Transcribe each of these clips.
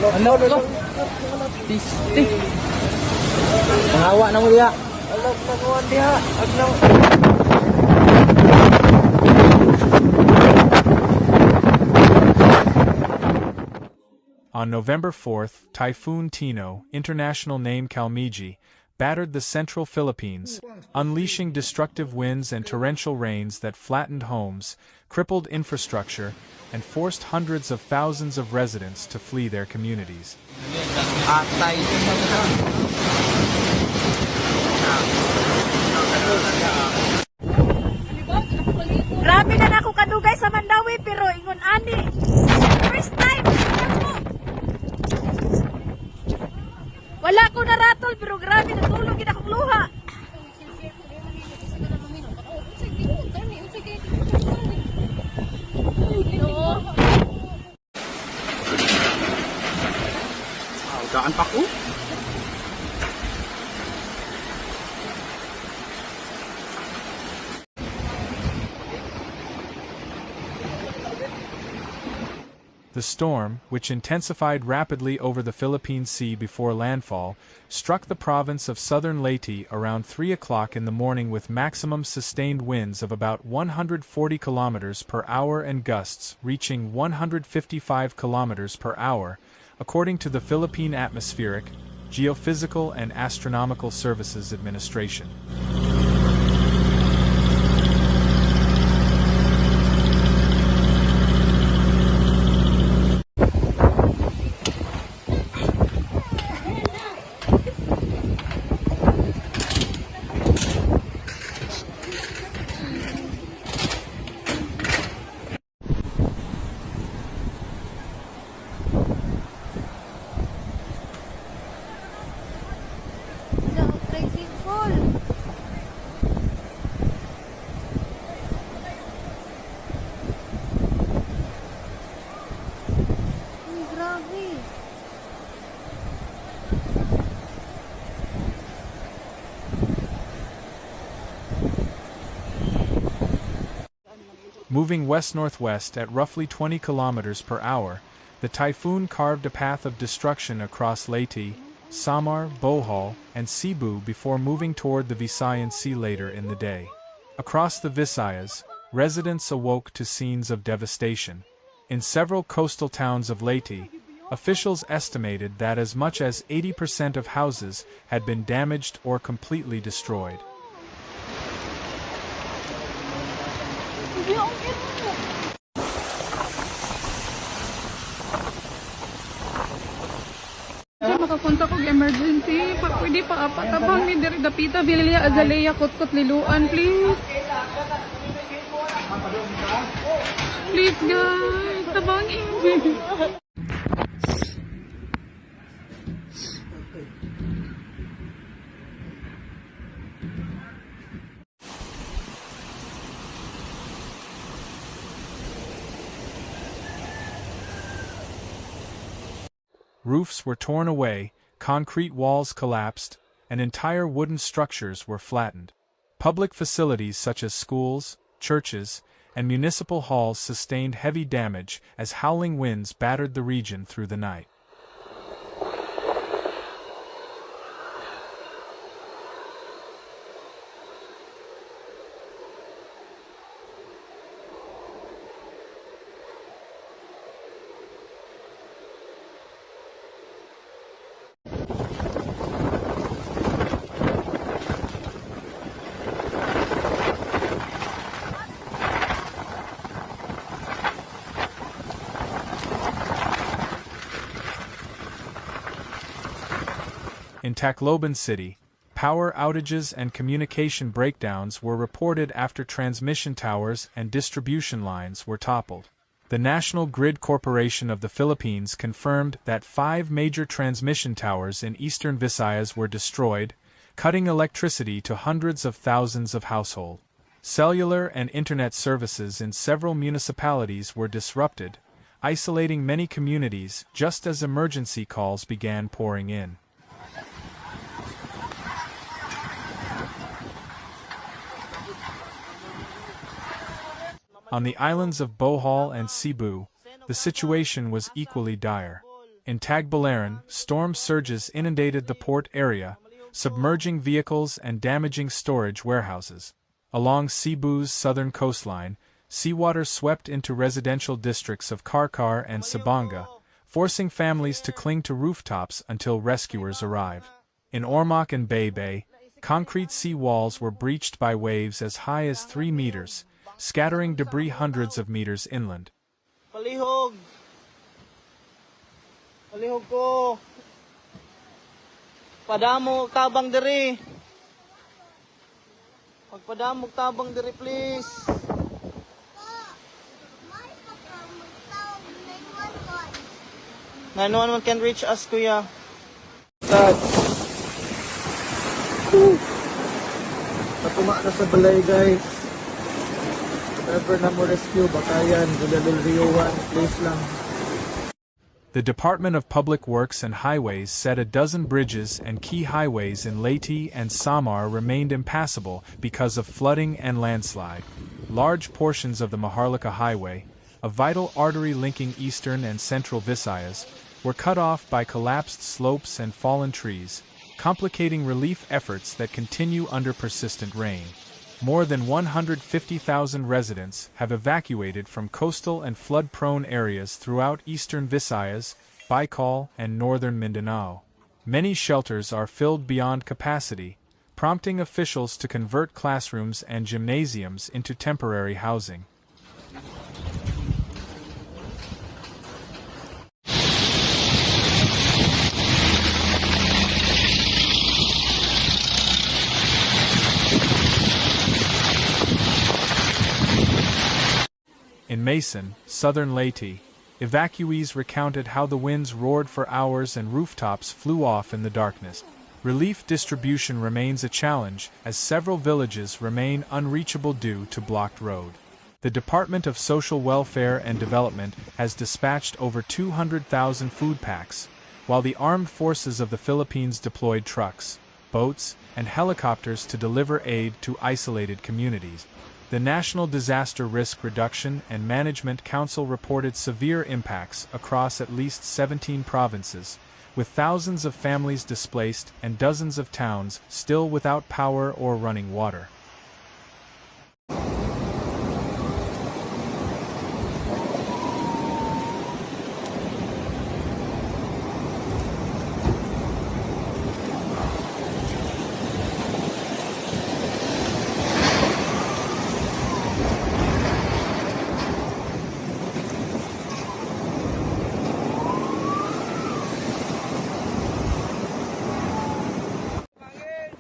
Ano ko? Tisti. Nangawa na mo diha. Alam na mo diha. Aglaw. On November 4th, Typhoon Tino, international name Kalmaegi, battered the central Philippines, unleashing destructive winds and torrential rains that flattened homes, crippled infrastructure, and forced hundreds of thousands of residents to flee their communities. Grabe na ako kadugay sa Mandawi pero ingon ani. First time. Wala ko naratol pero grabe natulog gid akong luha. Daan pa ko. The storm, which intensified rapidly over the Philippine Sea before landfall, struck the province of southern Leyte around 3 o'clock in the morning with maximum sustained winds of about 140 kilometers per hour and gusts reaching 155 kilometers per hour, according to the Philippine Atmospheric, Geophysical and Astronomical Services Administration. Moving west-northwest at roughly 20 kilometers per hour, the typhoon carved a path of destruction across Leyte, Samar, Bohol, and Cebu before moving toward the Visayan Sea later in the day. Across the Visayas, residents awoke to scenes of devastation. In several coastal towns of Leyte, officials estimated that as much as 80% of houses had been damaged or completely destroyed. Makapunta kong emergency. Pwede pa apat-abang ni Diri Dapita, Villia, Azalea, Kotkot, Liluan, please. Please guys, tabangin. Roofs were torn away, concrete walls collapsed, and entire wooden structures were flattened. Public facilities such as schools, churches, and municipal halls sustained heavy damage as howling winds battered the region through the night. In Tacloban City, power outages and communication breakdowns were reported after transmission towers and distribution lines were toppled. The National Grid Corporation of the Philippines confirmed that 5 major transmission towers in eastern Visayas were destroyed, cutting electricity to hundreds of thousands of households. Cellular and internet services in several municipalities were disrupted, isolating many communities just as emergency calls began pouring in. On the islands of Bohol and Cebu, the situation was equally dire. In Tagbilaran, storm surges inundated the port area, submerging vehicles and damaging storage warehouses. Along Cebu's southern coastline, seawater swept into residential districts of Karkar and Sabanga, forcing families to cling to rooftops until rescuers arrived. In Ormoc and Bay, concrete sea walls were breached by waves as high as 3 meters, scattering debris hundreds of meters inland. Palihog! Palihog ko! Padamo tabang diri! Pagpadamo tabang diri, please! 911 can reach us, kuya. Sad. Natuma na sa balay, guys. Whatever na mo rescue, bakayan, Gulalul Rio 1, please lang. The Department of Public Works and Highways said a dozen bridges and key highways in Leyte and Samar remained impassable because of flooding and landslide. Large portions of the Maharlika Highway, a vital artery linking eastern and central Visayas, were cut off by collapsed slopes and fallen trees, complicating relief efforts that continue under persistent rain. More than 150,000 residents have evacuated from coastal and flood-prone areas throughout eastern Visayas, Baikal, and northern Mindanao. Many shelters are filled beyond capacity, prompting officials to convert classrooms and gymnasiums into temporary housing. In Mason, southern Leyte, evacuees recounted how the winds roared for hours and rooftops flew off in the darkness. Relief distribution remains a challenge as several villages remain unreachable due to blocked road. The Department of Social Welfare and Development has dispatched over 200,000 food packs, while the armed forces of the Philippines deployed trucks, boats, and helicopters to deliver aid to isolated communities. The National Disaster Risk Reduction and Management Council reported severe impacts across at least 17 provinces, with thousands of families displaced and dozens of towns still without power or running water.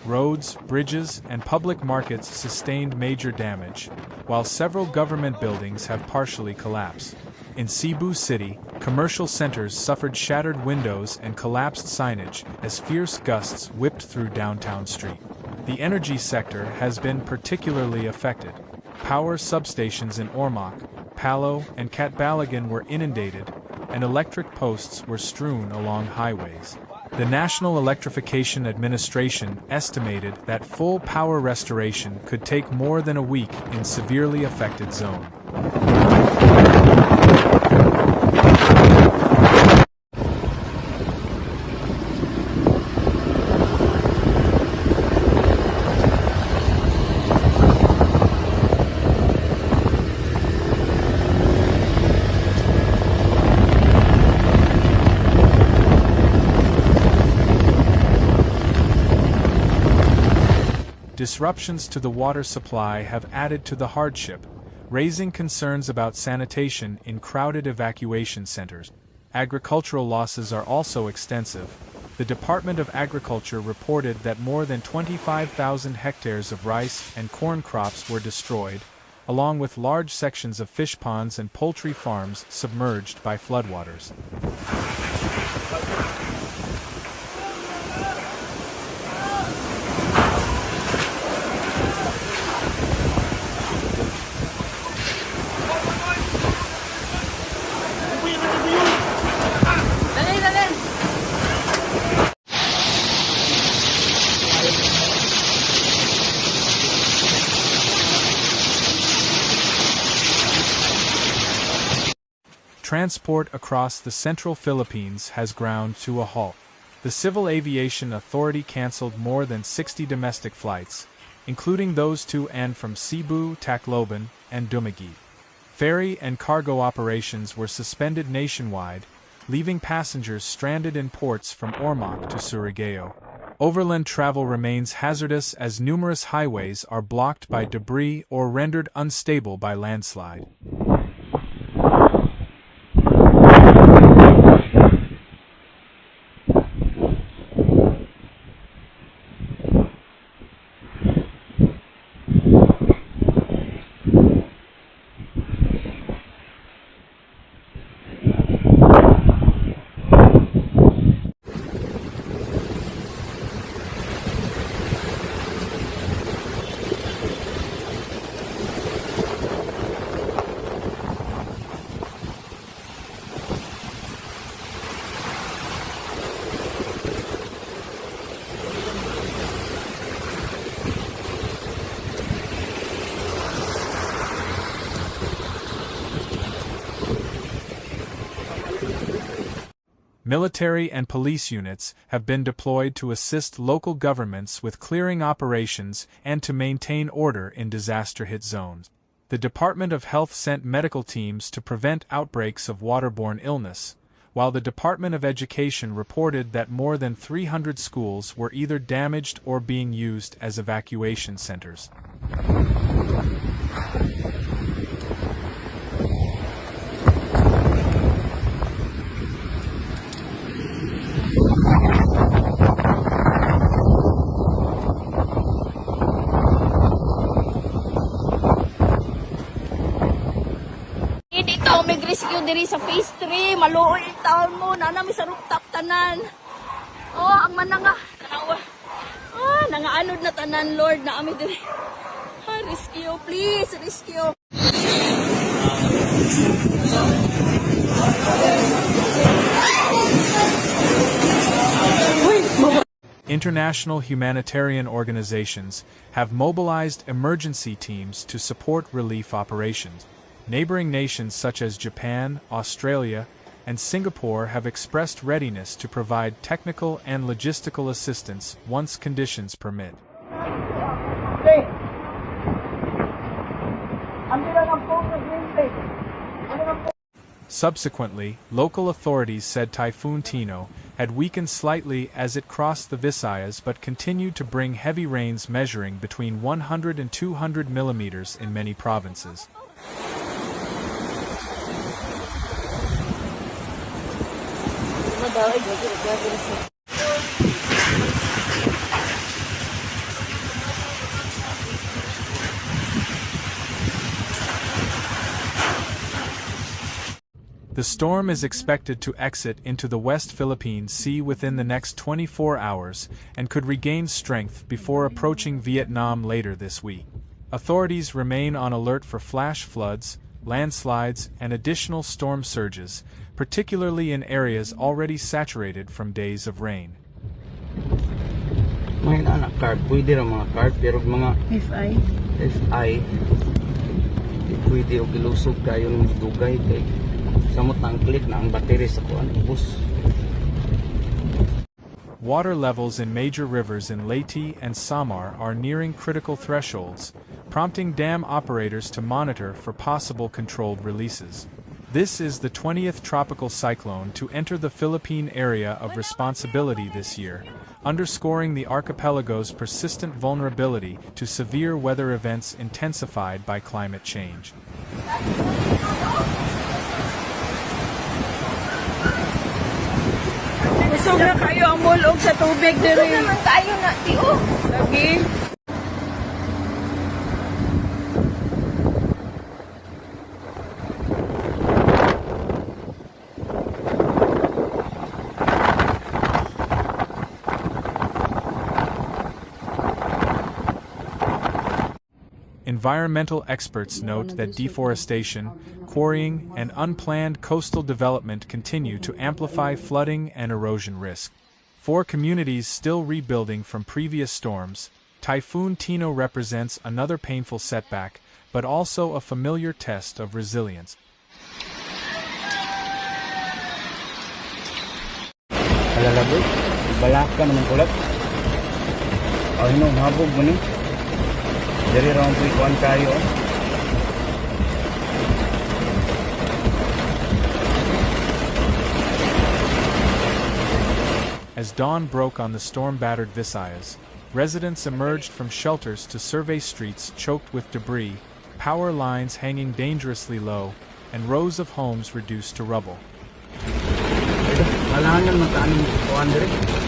Roads, bridges, and public markets sustained major damage, while several government buildings have partially collapsed. In Cebu City, commercial centers suffered shattered windows and collapsed signage as fierce gusts whipped through downtown street. The energy sector has been particularly affected. Power substations in Ormoc, Palo, and Catbalagan were inundated, and electric posts were strewn along highways. The National Electrification Administration estimated that full power restoration could take more than a week in severely affected zones. Disruptions to the water supply have added to the hardship, raising concerns about sanitation in crowded evacuation centers. Agricultural losses are also extensive. The Department of Agriculture reported that more than 25,000 hectares of rice and corn crops were destroyed, along with large sections of fish ponds and poultry farms submerged by floodwaters. transport across the central Philippines has ground to a halt. The Civil Aviation Authority canceled more than 60 domestic flights, including those to and from Cebu, Tacloban, and Dumaguete. Ferry and cargo operations were suspended nationwide, leaving passengers stranded in ports from Ormoc to Surigao. Overland travel remains hazardous as numerous highways are blocked by debris or rendered unstable by landslide. Military and police units have been deployed to assist local governments with clearing operations and to maintain order in disaster-hit zones. The Department of Health sent medical teams to prevent outbreaks of waterborne illness, while the Department of Education reported that more than 300 schools were either damaged or being used as evacuation centers. Rescue diri sa phase 3, maluoy taon mo, nanami sa rooftop tanan. Oh, ang mananga, tanawa. Nangaanod na tanan, Lord, na ami diri. Rescue, please, rescue. International humanitarian organizations have mobilized emergency teams to support relief operations. Neighboring nations such as Japan, Australia, and Singapore have expressed readiness to provide technical and logistical assistance once conditions permit. Subsequently, local authorities said Typhoon Tino had weakened slightly as it crossed the Visayas but continued to bring heavy rains measuring between 100 and 200 millimeters in many provinces. The storm is expected to exit into the West Philippine Sea within the next 24 hours and could regain strength before approaching Vietnam later this week. Authorities remain on alert for flash floods, landslides, and additional storm surges, particularly in areas already saturated from days of rain. May anak carb, pwede ra mga carb, pero mga FI, pwede o gilusog kayo ng dugay kay samot na ang click na ang battery sa kuan ubos. Water levels in major rivers in Leyte and Samar are nearing critical thresholds, prompting dam operators to monitor for possible controlled releases. This is the 20th tropical cyclone to enter the Philippine area of responsibility this year, underscoring the archipelago's persistent vulnerability to severe weather events intensified by climate change. Sobra kayo ang mulog sa tubig diri. Naman tayo na, tiyo. Lagi. Environmental experts note that deforestation, quarrying, and unplanned coastal development continue to amplify flooding and erosion risk. For communities still rebuilding from previous storms, Typhoon Tino represents another painful setback, but also a familiar test of resilience. Kalalaboy. Balaka naman kulat. Ay no, mabog mo ni. Dari round po ikuan kayo. As dawn broke on the storm-battered Visayas, residents emerged from shelters to survey streets choked with debris, power lines hanging dangerously low, and rows of homes reduced to rubble. Ito, halangan magkaaning kuan dire.